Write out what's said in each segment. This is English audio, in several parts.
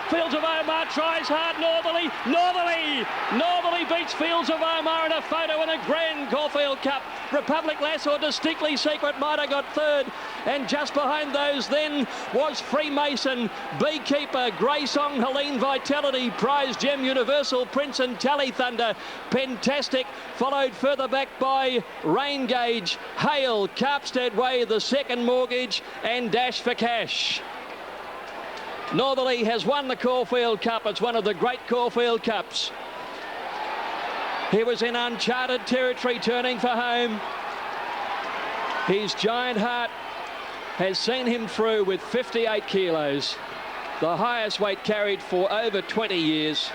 Fields of Omar tries hard. Northerly beats Fields of Omar in a photo in a Grand Caulfield Cup. Republic Lass or Distinctly Secret might have got third, and just behind those then was Freemason, Beekeeper, Grey Song, Helene Vitality, Prize Gem, Universal Prince and Tally Thunder. Pentastic followed further back by Rain Gauge, Hale, Carpstead Way, The Second Mortgage and Dash for Cash. Northerly has won the Caulfield Cup. It's one of the great Caulfield Cups. He was in uncharted territory turning for home. His giant heart has seen him through with 58 kilos, the highest weight carried for over 20 years.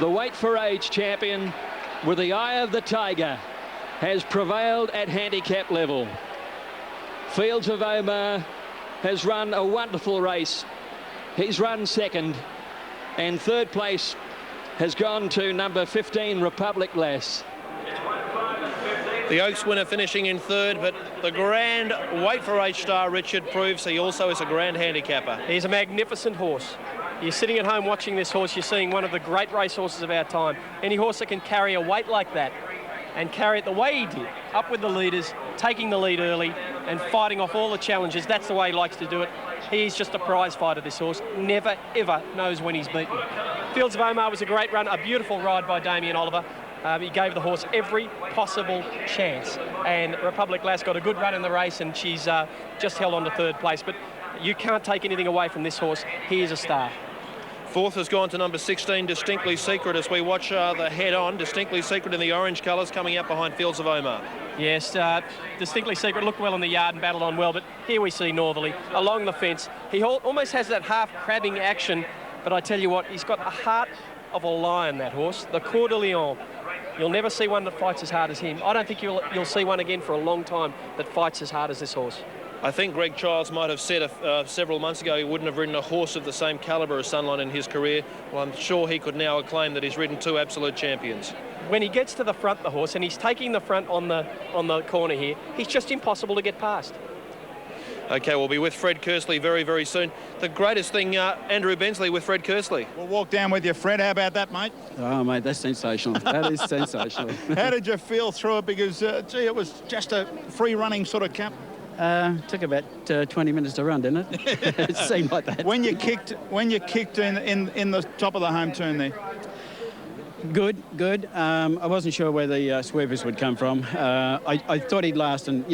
The weight for age champion with the eye of the tiger has prevailed at handicap level. Fields of Omar has run a wonderful race. He's run second, and third place has gone to number 15, Republic Lass. The Oaks winner finishing in third, but the grand weight for age star Richard proves he also is a grand handicapper. He's a magnificent horse. You're sitting at home watching this horse, you're seeing one of the great racehorses of our time. Any horse that can carry a weight like that and carry it the way he did, up with the leaders, taking the lead early and fighting off all the challenges, that's the way he likes to do it. He's just a prize fighter, this horse. Never, ever knows when he's beaten. Fields of Omar was a great run, a beautiful ride by Damien Oliver. He gave the horse every possible chance. And Republic Lass got a good run in the race, and she's just held on to third place. But you can't take anything away from this horse. He is a star. Fourth has gone to number 16, Distinctly Secret, as we watch the head-on. Distinctly Secret in the orange colours coming out behind Fields of Omar. Yes, Distinctly Secret looked well in the yard and battled on well, but here we see Northerly along the fence. He almost has that half-crabbing action, but I tell you what, he's got the heart of a lion, that horse, the Coeur de Lion. You'll never see one that fights as hard as him. I don't think you'll see one again for a long time that fights as hard as this horse. I think Greg Childs might have said several months ago he wouldn't have ridden a horse of the same calibre as Sunline in his career. Well, I'm sure he could now acclaim that he's ridden two absolute champions. When he gets to the front, the horse, and he's taking the front on the corner here, he's just impossible to get past. OK, we'll be with Fred Kersley very, very soon. The greatest thing, Andrew Bensley with Fred Kersley. We'll walk down with you, Fred. How about that, mate? Oh, mate, that's sensational. That is sensational. How did you feel through it? Because, gee, it was just a free-running sort of cup. Took about 20 minutes to run, didn't it? It seemed like that. When you kicked in the top of the home turn there. Good. I wasn't sure where the sweepers would come from. I thought he'd last, and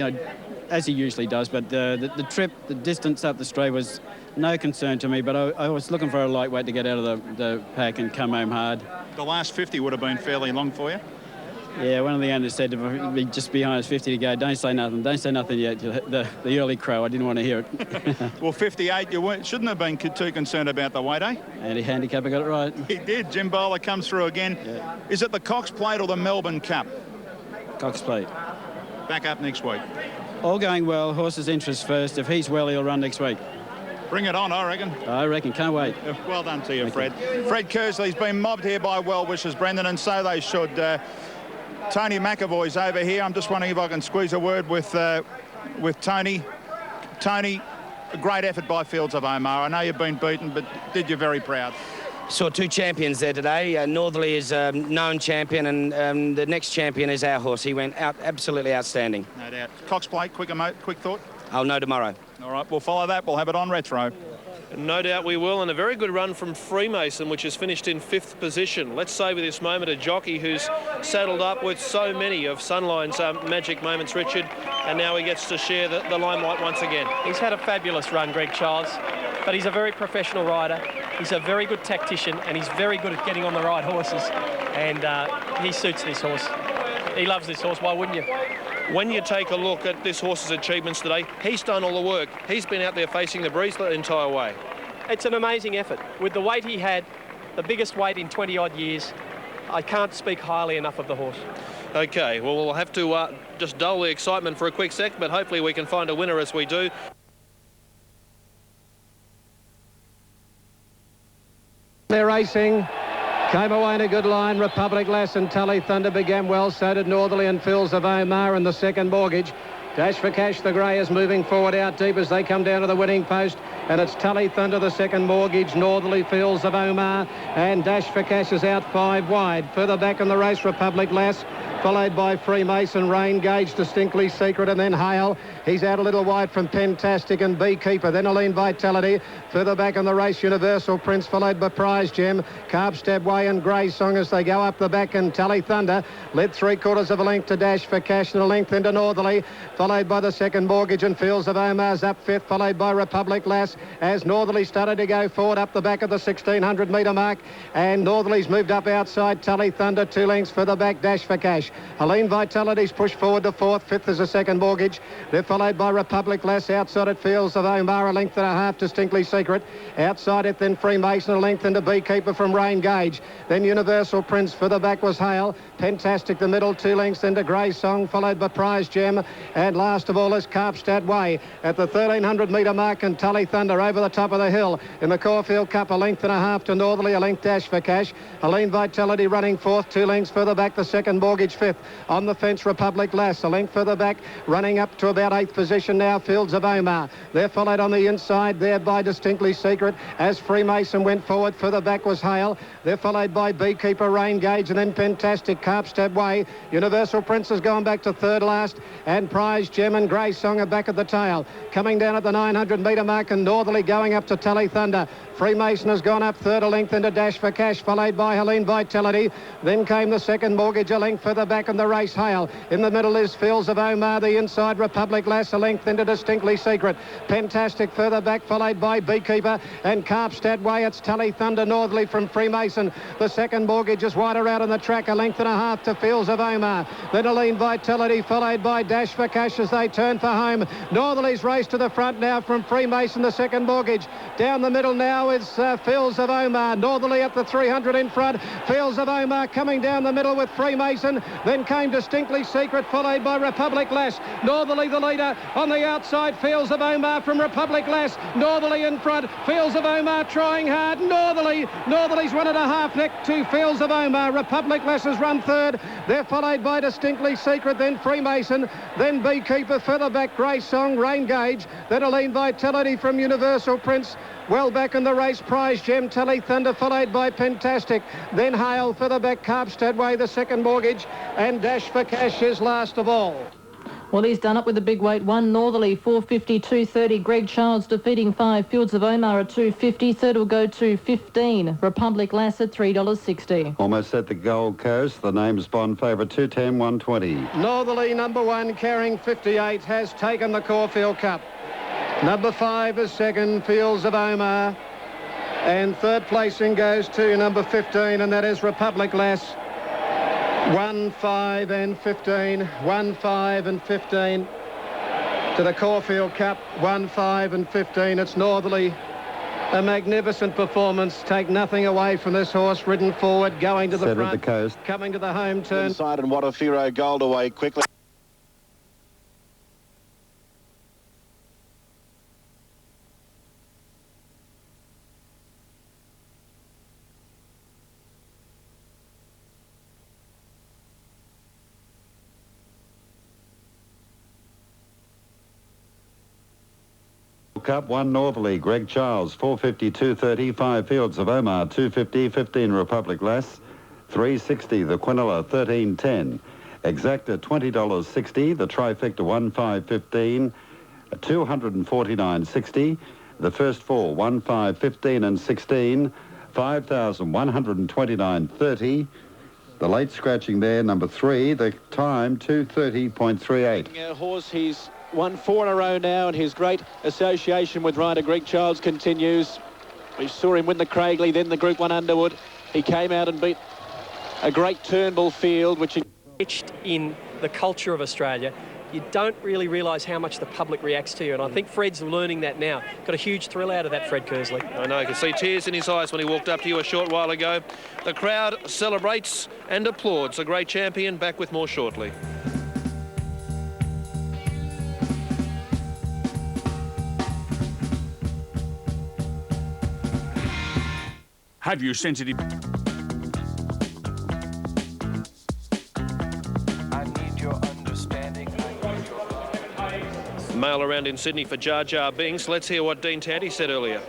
as he usually does. But the trip, the distance up the straight was no concern to me. But I was looking for a lightweight to get out of the pack and come home hard. The last 50 would have been fairly long for you. Yeah, one of the owners said to me just behind us 50 to go, don't say nothing yet. The early crow, I didn't want to hear it. Well, 58, you shouldn't have been too concerned about the weight, eh? And the handicapper got it right. He did. Jim Bowler comes through again. Yeah. Is it the Cox Plate or the Melbourne Cup? Cox Plate. Back up next week. All going well. Horse's interest first. If he's well, he'll run next week. Bring it on, I reckon. I reckon. Can't wait. Well done to you, Fred. Fred Kersley's been mobbed here by well-wishers, Brendan, and so they should. Tony McAvoy's over here. I'm just wondering if I can squeeze a word with Tony. Tony, a great effort by Fields of Omar. I know you've been beaten, but did you very proud? Saw two champions there today. Northerly is a known champion, and the next champion is our horse. He went out absolutely outstanding. No doubt. Cox Plate, quick thought? I'll know tomorrow. All right, we'll follow that. We'll have it on Retro. No doubt we will, and a very good run from Freemason, which has finished in 5th position. Let's savour this moment a jockey who's saddled up with so many of Sunline's magic moments, Richard, and now he gets to share the limelight once again. He's had a fabulous run, Greg Childs, but he's a very professional rider. He's a very good tactician, and he's very good at getting on the right horses, and he suits this horse. He loves this horse, why wouldn't you? When you take a look at this horse's achievements today, he's done all the work. He's been out there facing the breeze the entire way. It's an amazing effort. With the weight he had, the biggest weight in 20-odd years, I can't speak highly enough of the horse. OK, well, we'll have to just dull the excitement for a quick sec, but hopefully we can find a winner as we do. They're racing. Came away in a good line. Republic Lass and Tally Thunder began well. So did Northerly and Fields of Omar and the Second Mortgage. Dash for Cash, the grey, is moving forward out deep as they come down to the winning post. and it's Tully Thunder, the second mortgage, Northerly Fields of Omar, and Dash for Cash is out 5 wide. Further back in the race, Republic Lass, followed by Freemason, Rain Gauge, Distinctly Secret, and then Hale. He's out a little wide from Pentastic and Beekeeper. Then Aline Vitality. Further back in the race, Universal Prince, followed by Prize Gem, Carbstab Way and Grey Song as they go up the back, and Tully Thunder led 3/4 of a length to Dash for Cash and a length into Northerly, followed by the second mortgage, and Fields of Omar's up 5th, followed by Republic Lass as Northerly started to go forward up the back of the 1600 metre mark, and Northerly's moved up outside Tully Thunder, 2 lengths further back, Dash for Cash. Helene Vitality's pushed forward to 4th, 5th is a second mortgage. They're followed by Republic Lass. Outside it, Fields of Omar, a length and a half, Distinctly Secret. Outside it, then Freemason, a length into Beekeeper from Rain Gauge. Then Universal Prince. Further back was Hale. Pentastic, the middle, 2 lengths into Grey Song, followed by Prize Gem. And last of all is Carbstab Way at the 1300 metre mark, and Tully Thunder over the top of the hill. In the Caulfield Cup, a length and a half to Northerly, a length Dash for Cash. Helene Vitality running 4th, 2 lengths further back, the second mortgage 5th. On the fence, Republic Lass, a length further back, running up to about 8th position now, Fields of Omar. They're followed on the inside there by Distinctly Secret as Freemason went forward. Further back was Hale. They're followed by Beekeeper, Rain Gauge, and then Pentastic, Carbstab Way. Universal Prince has gone back to 3rd last, and Prize Gem and Grey Song are back at the tail. Coming down at the 900 metre mark, and Northerly going up to Tully Thunder. Freemason has gone up 3rd, a length into Dash for Cash, followed by Helene Vitality. Then came the second mortgage, a length further back in the race, Hale. In the middle is Fields of Omar, the inside Republic Lass, a length into Distinctly Secret. Pentastic further back, followed by Beekeeper and Carbstab Way. It's Tully Thunder, Northerly from Freemason. The second mortgage is wider out on the track, a length and a half to Fields of Omar. Then Helene Vitality, followed by Dash for Cash as they turn for home. Northerly's race to the front now from Freemason, the second mortgage. Down the middle now is Fields of Omar. Northerly at the 300 in front. Fields of Omar coming down the middle with Freemason. Then came Distinctly Secret, followed by Republic Lass. Northerly the leader. On the outside, Fields of Omar from Republic Lass. Northerly in front. Fields of Omar trying hard. Northerly's 1.5 neck to Fields of Omar. Republic Lass has run 3rd. They're followed by Distinctly Secret, then Freemason, then Beekeeper, further back Grey Song, Rain Gauge, then Helene Vitality from Universal Prince. Well back in the race, Prize Gem, Tully Thunder, followed by Pentastic. Then Hale, further back Carbstab Way, the second mortgage, and Dash for Cash is last of all. Well, he's done it with a big weight. 1 Northerly, 450, 230. Greg Childs defeating 5. Fields of Omar at 250. Third will go to 15. Republic Lass at $3.60. Almost at the Gold Coast. The name's Bond favourite, 210, 120. Northerly, number 1, carrying 58, has taken the Caulfield Cup. Number 5 is second, Fields of Omar. And third placing goes to number 15, and that is Republic Lass. 1, 5 and 15. 1, 5 and 15 to the Caulfield Cup. 1, 5 and 15. It's Northerly. A magnificent performance. Take nothing away from this horse. Ridden forward, going to the front. At the coast. Coming to the home turn. Inside, and Wadafiro Gold away quickly. Cup, 1 Northerly, Greg Charles, 450, 230, 5 Fields of Omar, 250, 15 Republic Lass, 360, the Quinella, 1310, Exacta, $20.60, the Trifecta, 1515, 249.60, the first 4, 1515 and 16, 5,129.30, the late scratching there, number 3, the time, 2:30.38. Horse, he's won 4 in a row now, and his great association with rider Greg Childs continues. We saw him win the Craigley, then the Group 1 Underwood. He came out and beat a great Turnbull field, which Etched in the culture of Australia. You don't really realise how much the public reacts to you, and I think Fred's learning that now. Got a huge thrill out of that, Fred Kersley. I know, you can see tears in his eyes when he walked up to you a short while ago. The crowd celebrates and applauds a great champion. Back with more shortly. Have you sensitive? Mail around in Sydney for Jar Jar Binks. Let's hear what Dean Tanti said earlier.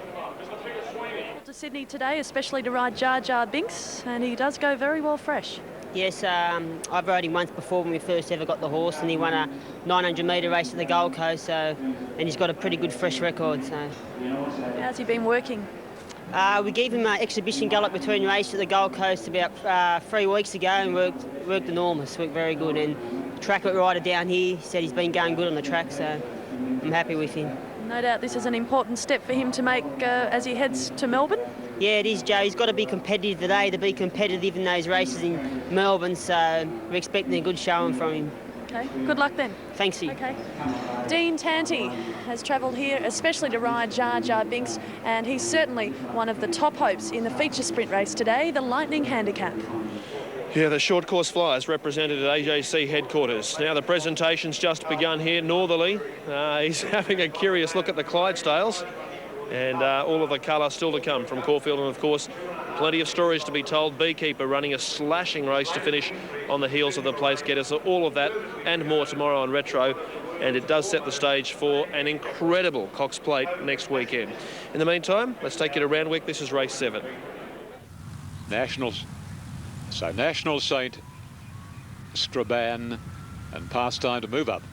To Sydney today, especially to ride Jar Jar Binks, and he does go very well fresh. Yes, I've rode him once before when we first ever got the horse, and he won a 900-metre race at the Gold Coast, and he's got a pretty good fresh record. So, how's he been working? We gave him an exhibition gallop between races at the Gold Coast about 3 weeks ago, and worked enormous, worked very good. And track rider down here said he's been going good on the track, so I'm happy with him. No doubt this is an important step for him to make as he heads to Melbourne. Yeah, it is, Joe. He's got to be competitive today to be competitive in those races in Melbourne, so we're expecting a good showing from him. Okay, good luck then. Thanks, you. Okay. Dean Tanti has travelled here especially to ride Jar Jar Binks, and he's certainly one of the top hopes in the feature sprint race today, the Lightning Handicap. Yeah, the short course flyers represented at AJC headquarters. Now the presentation's just begun here. Northerly, he's having a curious look at the Clydesdales, and all of the colour still to come from Caulfield, and of course plenty of stories to be told. Beekeeper running a slashing race to finish on the heels of the place getter. So all of that and more tomorrow on Retro, and it does set the stage for an incredible Cox Plate next weekend. In the meantime, let's take you to Randwick. This is race 7. Nationals. So National Saint, Strabane and Pastime to move up.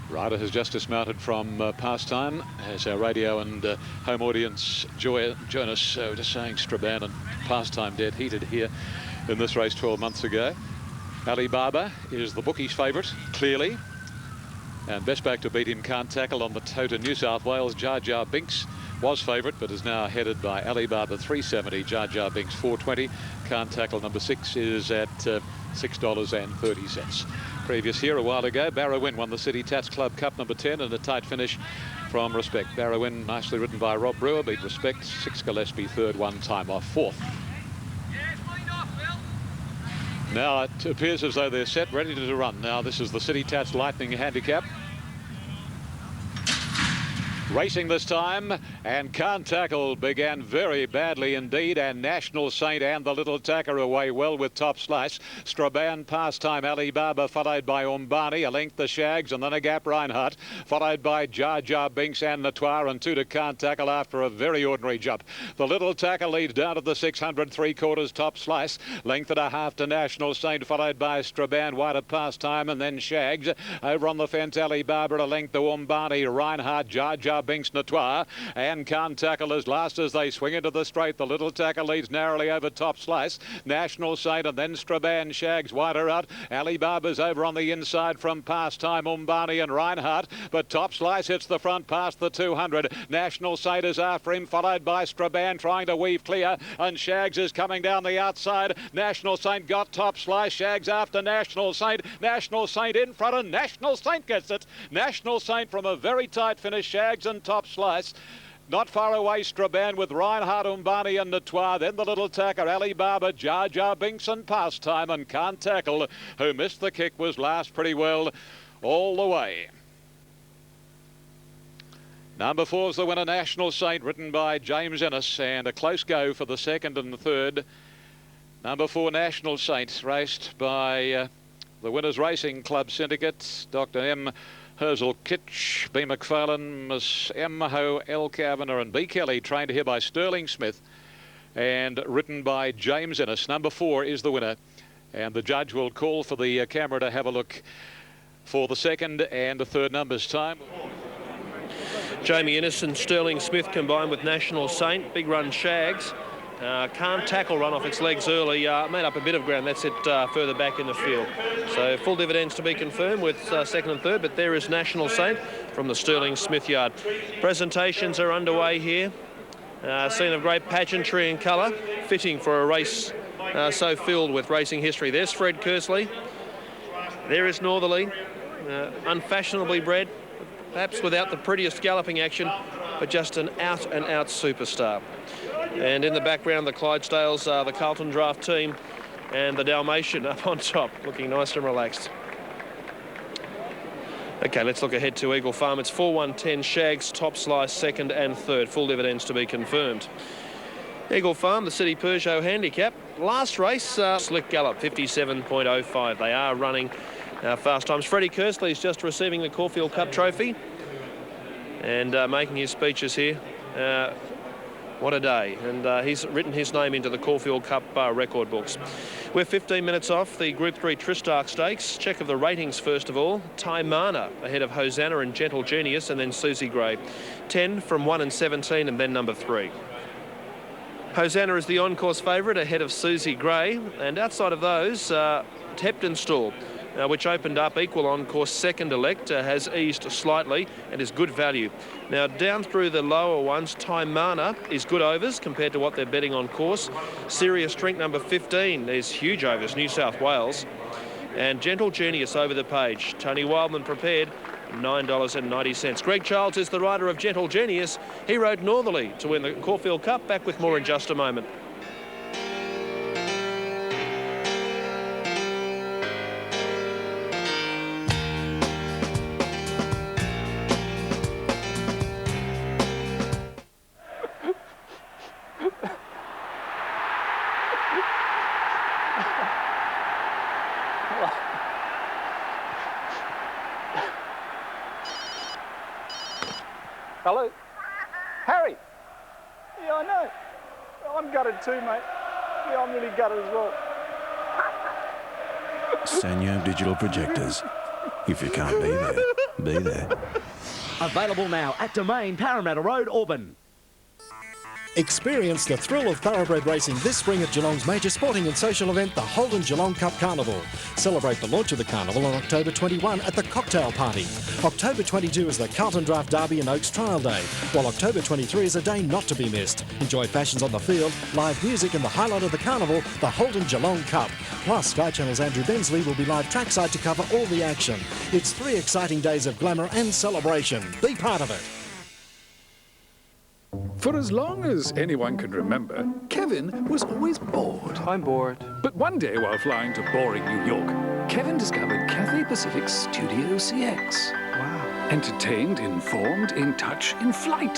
Rider has just dismounted from Pastime as our radio and home audience join us. So just saying Strabane and Pastime dead heated here in this race 12 months ago. Alibaba is the bookies' favourite, clearly. And best back to beat him can't tackle on the toe to New South Wales. Jar Jar Binks was favourite, but is now headed by Alibaba 370, Jar Jar Binks 420. Can't tackle number 6 is at $6.30. Previous here a while ago, Barrowin won the City Tats Club Cup number 10 and a tight finish from Respect. Barrowin, nicely ridden by Rob Brewer, beat Respect. 6 Gillespie third, 1 time off fourth. Now it appears as though they're set, ready to run. Now this is the City Tats Lightning Handicap. Racing this time, and Can't Tackle began very badly indeed, and National Saint and the Little Tacker away well with Top Slice. Strabane, Pastime, Alibaba, followed by Umbani, a length the Shags, and then a gap Reinhardt, followed by Jar Jar Binks and Natoir, and 2 to Can't Tackle after a very ordinary jump. The Little Tacker leads down to the 600 3/4 Top Slice, length and a half to National Saint, followed by Strabane, wide of Pastime, and then Shags. Over on the fence, Alibaba, a length to Umbani, Reinhardt, Jar Jar Binks, Natoir, and Can't Tackle as last as they swing into the straight. The Little Tacker leads narrowly over Top Slice. National Saint and then Strabane. Shags wider out. Alibaba's over on the inside from Pastime, Umbani and Reinhardt, but Top Slice hits the front past the 200. National Saint is after him, followed by Strabane trying to weave clear, and Shags is coming down the outside. National Saint got Top Slice. Shags after National Saint. National Saint in front, and National Saint gets it. National Saint from a very tight finish. Shags and Top Slice. Not far away, Strabane with Reinhardt, Umbani and Natoir. Then the Little Tacker, Alibaba, Jar Jar Binks and Pastime, and Can't Tackle, who missed the kick, was last pretty well all the way. Number 4 is the winner, National Saint, ridden by James Ennis, and a close go for the second and the third. Number 4, National Saint, raced by the Winners Racing Club Syndicate, Dr. M. Herzl Kitch, B. McFarlane, Miss M. Ho, L. Kavanagh and B. Kelly, trained here by Sterling Smith and written by James Ennis. Number 4 is the winner, and the judge will call for the camera to have a look for the second and the third numbers time. Jamie Ennis and Sterling Smith combined with National Saint. Big run Shags. Can't Tackle run off its legs early, made up a bit of ground. That's it further back in the field. So full dividends to be confirmed with second and third, but there is National Saint from the Sterling Smith yard. Presentations are underway here. Scene of great pageantry and colour, fitting for a race so filled with racing history. There's Fred Kersley. There is Northerly, unfashionably bred, perhaps without the prettiest galloping action, but just an out-and-out superstar. And in the background, the Clydesdales, the Carlton Draft team, and the Dalmatian up on top, looking nice and relaxed. Okay, let's look ahead to Eagle Farm. It's 4-1-10, Shags, Top Slice, second and third. Full dividends to be confirmed. Eagle Farm, the City Peugeot Handicap. Last race, Slick Gallop, 57.05. They are running Fast times. Freddie Kersley is just receiving the Caulfield Cup trophy and making his speeches here. What a day. And he's written his name into the Caulfield Cup record books. We're 15 minutes off the Group 3 Tristarc Stakes. Check of the ratings first of all. Taimana ahead of Hosanna and Gentle Genius, and then Susie Gray. 10 from 1 and 17, and then number 3. Hosanna is the on-course favourite ahead of Susie Gray, and outside of those, Heptonstall, which opened up equal on course second elect, has eased slightly and is good value. Now down through the lower ones, Taimana is good overs compared to what they're betting on course. Serious Drink number 15 is huge overs, New South Wales. And Gentle Genius over the page. Tony Wildman prepared, $9.90. Greg Charles is the rider of Gentle Genius. He rode Northerly to win the Caulfield Cup. Back with more in just a moment. Hello? Harry? Yeah, I know. I'm gutted too, mate. Yeah, I'm really gutted as well. Sanyo Digital Projectors. If you can't be there, be there. Available now at Domain, Parramatta Road, Auburn. Experience the thrill of thoroughbred racing this spring at Geelong's major sporting and social event, the Holden Geelong Cup Carnival. Celebrate the launch of the carnival on October 21 at the Cocktail Party. October 22 is the Carlton Draft Derby and Oaks Trial Day, while October 23 is a day not to be missed. Enjoy fashions on the field, live music and the highlight of the carnival, the Holden Geelong Cup. Plus, Sky Channel's Andrew Bensley will be live trackside to cover all the action. It's 3 exciting days of glamour and celebration. Be part of it. For as long as anyone can remember, Kevin was always bored. I'm bored. But one day while flying to boring New York, Kevin discovered Cathay Pacific's Studio CX. Wow. Entertained, informed, in touch, in flight.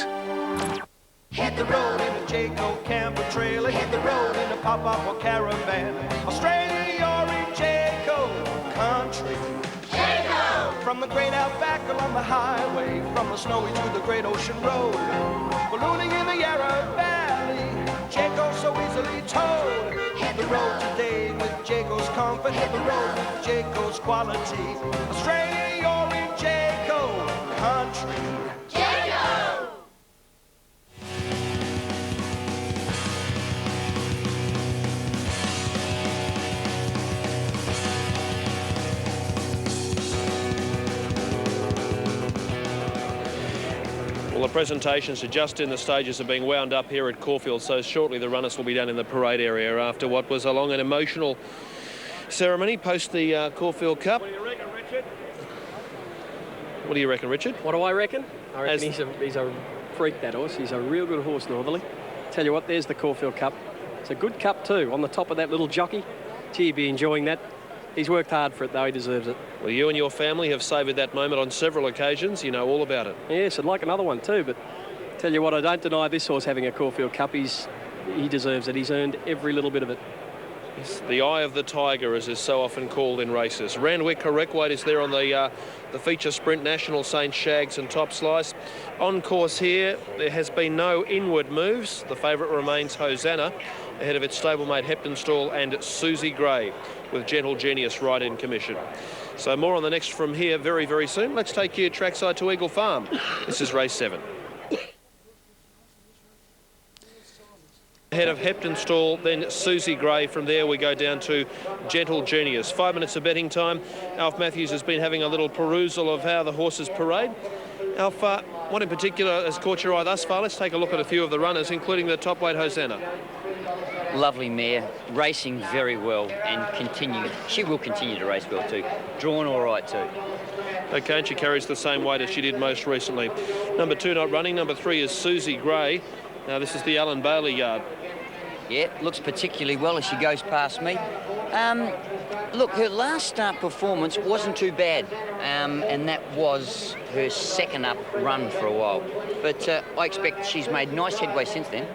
Hit the road in a Jayco camper trailer, hit the road in a pop-up or caravan. Australia, you're in Jayco country. Jayco! From the great outback along the highway, from the snowy to the great ocean road. Ballooning in the Yarra Valley, Jayco so easily towed. Hit the road today with Jayco's comfort, hit the road with Jayco's quality. Australia, you're in Jayco country. Jayco! Well, the presentations are just in the stages of being wound up here at Caulfield, so shortly the runners will be down in the parade area after what was a long and emotional ceremony post the Caulfield Cup. What do you reckon, Richard? What do you reckon, Richard? What do I reckon? I reckon he's a freak, that horse. He's a real good horse, Northerly. Tell you what, there's the Caulfield Cup. It's a good cup too, on the top of that little jockey. Gee, you'd be enjoying that. He's worked hard for it, though. He deserves it. Well, you and your family have savoured that moment on several occasions. You know all about it. Yes, I'd like another one too, but tell you what, I don't deny this horse having a Caulfield Cup. He deserves it. He's earned every little bit of it. It's the eye of the tiger, as is so often called in races. Randwick Correct Weight is there on the feature sprint, National Saint Shags and Top Slice. On course here, there has been no inward moves. The favourite remains Hosanna, ahead of its stablemate Heptonstall and Susie Gray, with Gentle Genius right in commission. So more on the next from here very, very soon. Let's take you trackside to Eagle Farm. This is race 7. Ahead of Heptonstall, then Susie Gray. From there we go down to Gentle Genius. 5 minutes of betting time. Alf Matthews has been having a little perusal of how the horses parade. Alf, what in particular has caught your eye thus far? Let's take a look at a few of the runners, including the top weight Hosanna. Lovely mare, racing very well and she will continue to race well too. Drawn all right too. Okay, and she carries the same weight as she did most recently. Number 2 not running. Number 3 is Susie Gray. Now this is the Alan Bailey yard. Yeah, looks particularly well as she goes past me. Look, her last start performance wasn't too bad, and that was her second up run for a while. But I expect she's made nice headway since then.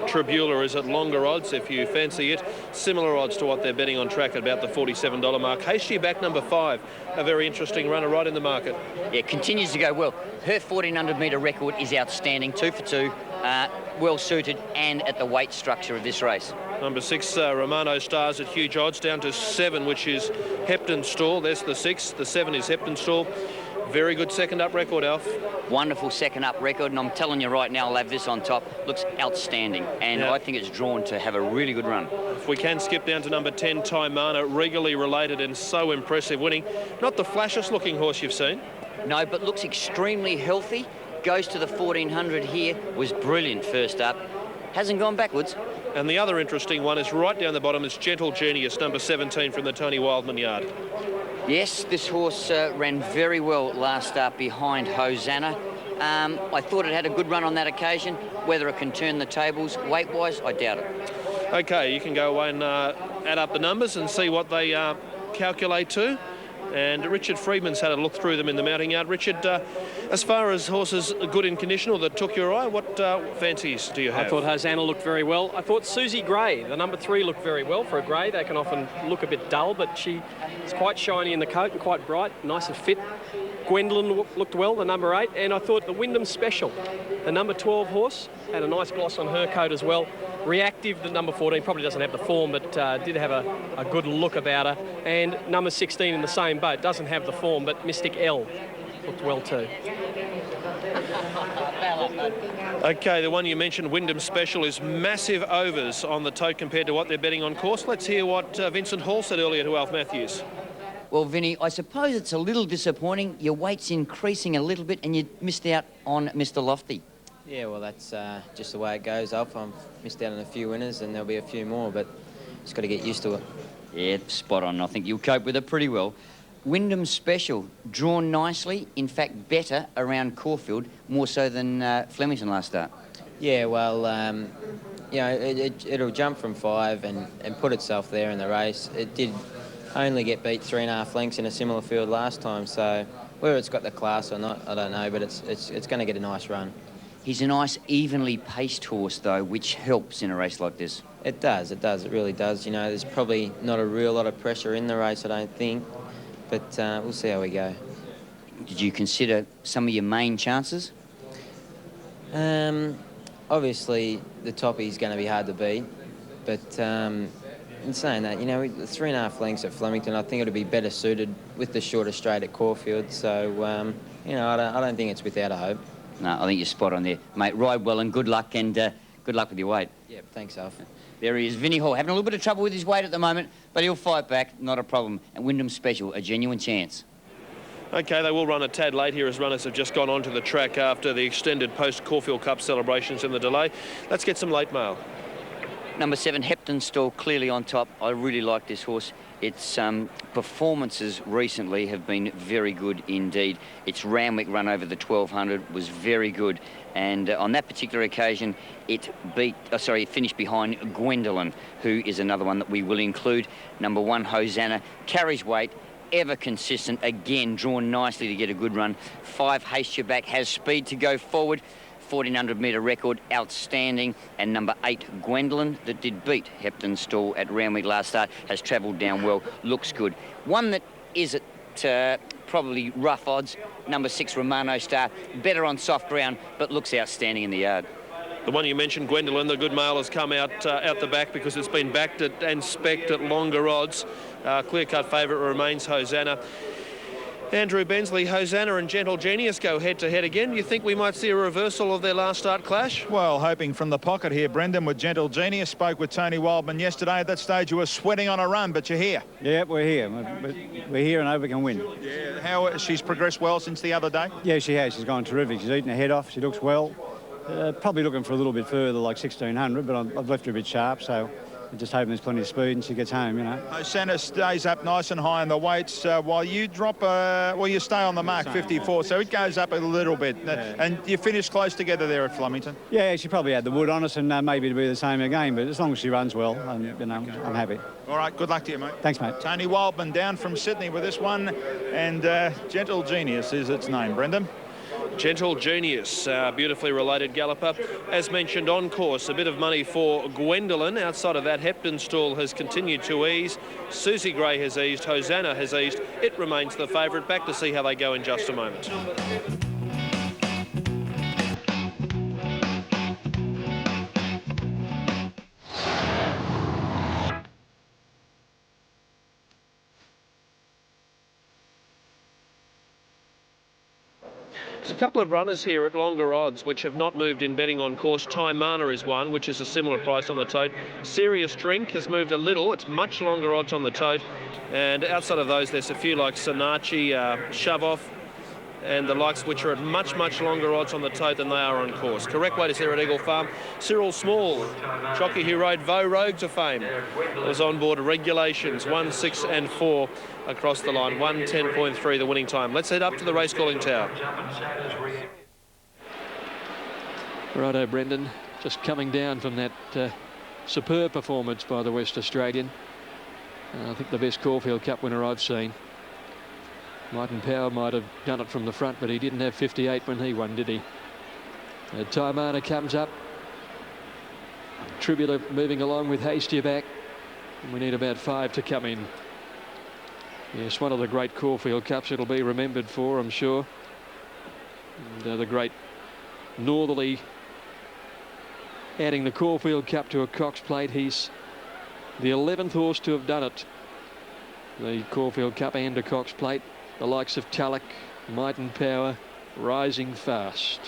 Tribula is at longer odds if you fancy it. Similar odds to what they're betting on track at about the $47 mark. Hasty back number 5, a very interesting runner right in the market. Yeah, continues to go well. Her 1400 metre record is outstanding, 2 for 2, well suited and at the weight structure of this race. Number 6, Romano Stars at huge odds, down to 7, which is Heptonstall. There's the 6. The 7 is Heptonstall. Very good second up record, Alf. Wonderful second up record, and I'm telling you right now, I'll have this on top. Looks outstanding, and Yeah. I think it's drawn to have a really good run. If we can skip down to number 10, Taimana, regularly related and so impressive winning. Not the flashiest looking horse you've seen. No, but looks extremely healthy. Goes to the 1400 here, was brilliant first up. Hasn't gone backwards. And the other interesting one is right down the bottom. It's Gentle Genius, number 17 from the Tony Wildman yard. Yes, this horse ran very well last start behind Hosanna. I thought it had a good run on that occasion. Whether it can turn the tables weight-wise, I doubt it. Okay, you can go away and add up the numbers and see what they calculate to. And Richard Friedman's had a look through them in the mounting yard. Richard, as far as horses good in condition or that took your eye, what fancies do you have? I thought Hosanna looked very well. I thought Susie Gray, the number 3, looked very well for a grey. They can often look a bit dull, but she is quite shiny in the coat and quite bright, nice and fit. Gwendolyn looked well, the number 8, and I thought the Wyndham Special, the number 12 horse, had a nice gloss on her coat as well. Reactive, the number 14, probably doesn't have the form, but did have a good look about her. And number 16 in the same boat, doesn't have the form, but Mystic L looked well too. Okay, the one you mentioned, Wyndham Special, is massive overs on the tote compared to what they're betting on course. Let's hear what Vincent Hall said earlier to Alf Matthews. Well, Vinny, I suppose it's a little disappointing. Your weight's increasing a little bit and you missed out on Mr. Lofty. Yeah, well, that's just the way it goes, Alf. I've missed out on a few winners and there'll be a few more, but just got to get used to it. Yeah, spot on. I think you'll cope with it pretty well. Wyndham Special, drawn nicely, in fact better around Caulfield, more so than Flemington last start. Yeah, well, you know, it'll jump from 5 and put itself there in the race. It did only get beat 3.5 lengths in a similar field last time, so whether it's got the class or not, I don't know, but it's going to get a nice run. He's a nice, evenly paced horse, though, which helps in a race like this. It does, it really does. You know, there's probably not a real lot of pressure in the race, I don't think, but we'll see how we go. Did you consider some of your main chances? Obviously, the toppy's going to be hard to beat, but in saying that, you know, 3.5 lengths at Flemington, I think it'll be better suited with the shorter straight at Caulfield, so, you know, I don't think it's without a hope. No, I think you're spot on there. Mate, ride well and good luck with your weight. Yeah, thanks, Alf. There he is, Vinny Hall, having a little bit of trouble with his weight at the moment, but he'll fight back, not a problem. And Wyndham Special, a genuine chance. Okay, they will run a tad late here as runners have just gone onto the track after the extended post-Caulfield Cup celebrations and the delay. Let's get some late mail. Number 7, Heptonstall, clearly on top. I really like this horse. Its performances recently have been very good indeed. Its Randwick run over the 1200 was very good, and on that particular occasion, it finished behind Gwendolyn, who is another one that we will include. Number 1, Hosanna, carries weight, ever consistent, again drawn nicely to get a good run. 5, Hastia back, has speed to go forward. 1400 metre record, outstanding. And number 8, Gwendolyn, that did beat Heptonstall at Randwick last start, has travelled down well, looks good. One that is at probably rough odds, number 6, Romano Star, better on soft ground, but looks outstanding in the yard. The one you mentioned, Gwendolyn, the good male, has come out the back because it's been backed at and specced at longer odds. Clear-cut favourite remains Hosanna. Andrew Bensley, Hosanna and Gentle Genius go head-to-head again. You think we might see a reversal of their last start clash? Well, hoping from the pocket here, Brendan, with Gentle Genius. Spoke with Tony Wildman yesterday. At that stage, you were sweating on a run, but you're here. Yeah, we're here. We're here and hope we can win. Yeah. How she's progressed well since the other day? Yeah, she has. She's gone terrific. She's eaten her head off. She looks well. Probably looking for a little bit further, like 1600, but I've left her a bit sharp, so I'm just hoping there's plenty of speed and she gets home, you know. Hosanna stays up nice and high in the weights while you drop, you stay on the mark, 54, so it goes up a little bit. Yeah. And you finish close together there at Flemington. Yeah, she probably had the wood on us and maybe it'll be the same again, but as long as she runs well, you know, I'm happy. All right, good luck to you, mate. Thanks, mate. Tony Wildman down from Sydney with this one, and Gentle Genius is its name, Brendan. Gentle Genius, beautifully related galloper. As mentioned on course, a bit of money for Gwendolyn. Outside of that, Heptonstall has continued to ease. Susie Gray has eased. Hosanna has eased. It remains the favourite. Back to see how they go in just a moment. There's a couple of runners here at longer odds which have not moved in betting on course. Taimana is one, which is a similar price on the tote. Serious Drink has moved a little. It's much longer odds on the tote. And outside of those, there's a few like Sonachi, Shove Off, and the likes which are at much, much longer odds on the tote than they are on course. Correct way to see her at Eagle Farm. Cyril Small, jockey who rode Vo Rogue to fame, was on board Regulations 1, 6 and 4 across the line. 1:10.3 the winning time. Let's head up to the race calling tower. Righto, Brendan, just coming down from that superb performance by the West Australian. I think the best Caulfield Cup winner I've seen. Martin Power might have done it from the front, but he didn't have 58 when he won, did he? Taimana comes up. Tribula moving along with Hasty back. And we need about 5 to come in. Yes, one of the great Caulfield Cups it'll be remembered for, I'm sure. And the great Northerly adding the Caulfield Cup to a Cox Plate. He's the 11th horse to have done it. The Caulfield Cup and a Cox Plate. The likes of Tulloch, Might and Power, Rising Fast.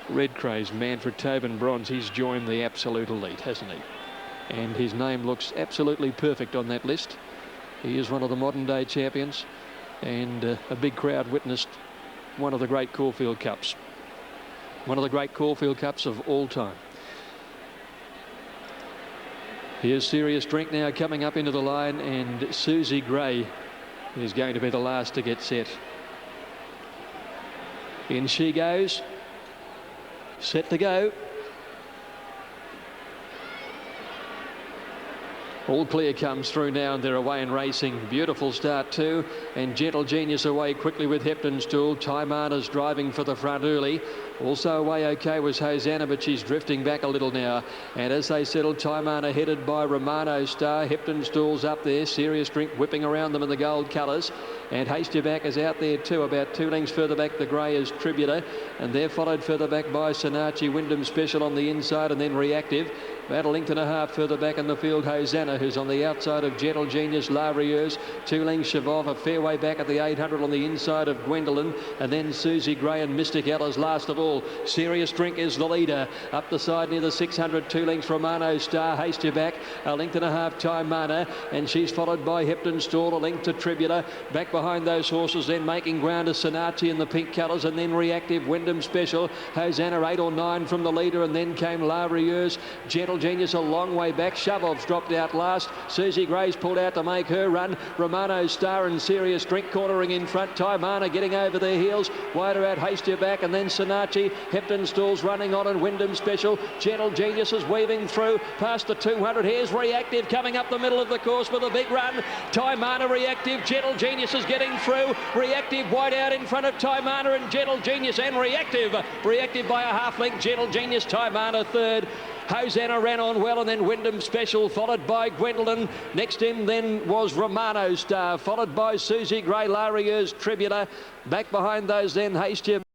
Red Craze, Manfred Tobin Bronze. He's joined the absolute elite, hasn't he? And his name looks absolutely perfect on that list. He is one of the modern day champions, and a big crowd witnessed one of the great Caulfield Cups. One of the great Caulfield Cups of all time. Here's Serious Drink now coming up into the line, and Susie Gray is going to be the last to get set. In she goes. Set to go. All Clear comes through now, and they're away and racing. Beautiful start too, and Gentle Genius away quickly with Heptonstall. Taimana's driving for the front early. Also away okay was Hosanna, but she's drifting back a little now. And as they settle, Taimana headed by Romano Star. Heptonstall's up there. Serious Drink whipping around them in the gold colours. And Hasty Back is out there too. About 2 lengths further back, the grey is Tribula. And they're followed further back by Sonachi, Wyndham Special on the inside, and then Reactive. About 1.5 lengths further back in the field, Hosanna, who's on the outside of Gentle Genius. La Rieuse, 2 lengths Shavov, a fair way back at the 800 on the inside of Gwendolyn. And then Susie Gray and Mystic Ella's last of all. Serious Drink is the leader. Up the side near the 600, 2 lengths Romano Star. Hasty Back, 1.5 lengths Taimana, and she's followed by Heptonstall, 1 length to Tribula. Back behind those horses, then making ground to Sonachi in the pink colours, and then Reactive, Wyndham Special. Hosanna 8 or 9 from the leader, and then came La Rieuse. Gentle Genius a long way back. Shovov's dropped out last. Susie Gray's pulled out to make her run. Romano Star and Serious Drink cornering in front. Taimana getting over their heels. Wider out, Hasty Back, and then Sonachi. Heptonstall's running on, and Wyndham Special. Gentle Genius is weaving through past the 200. Here's Reactive coming up the middle of the course with a big run. Taimana, Reactive, Gentle Genius is getting through. Reactive wide out in front of Taimana and Gentle Genius, and Reactive. Reactive by a 1/2 length. Gentle Genius, Taimana third. Hosanna ran on well, and then Wyndham Special, followed by Gwendolyn. Next in then was Romano Star, followed by Susie Gray, La Rieuse, Tribula. Back behind those then Hasty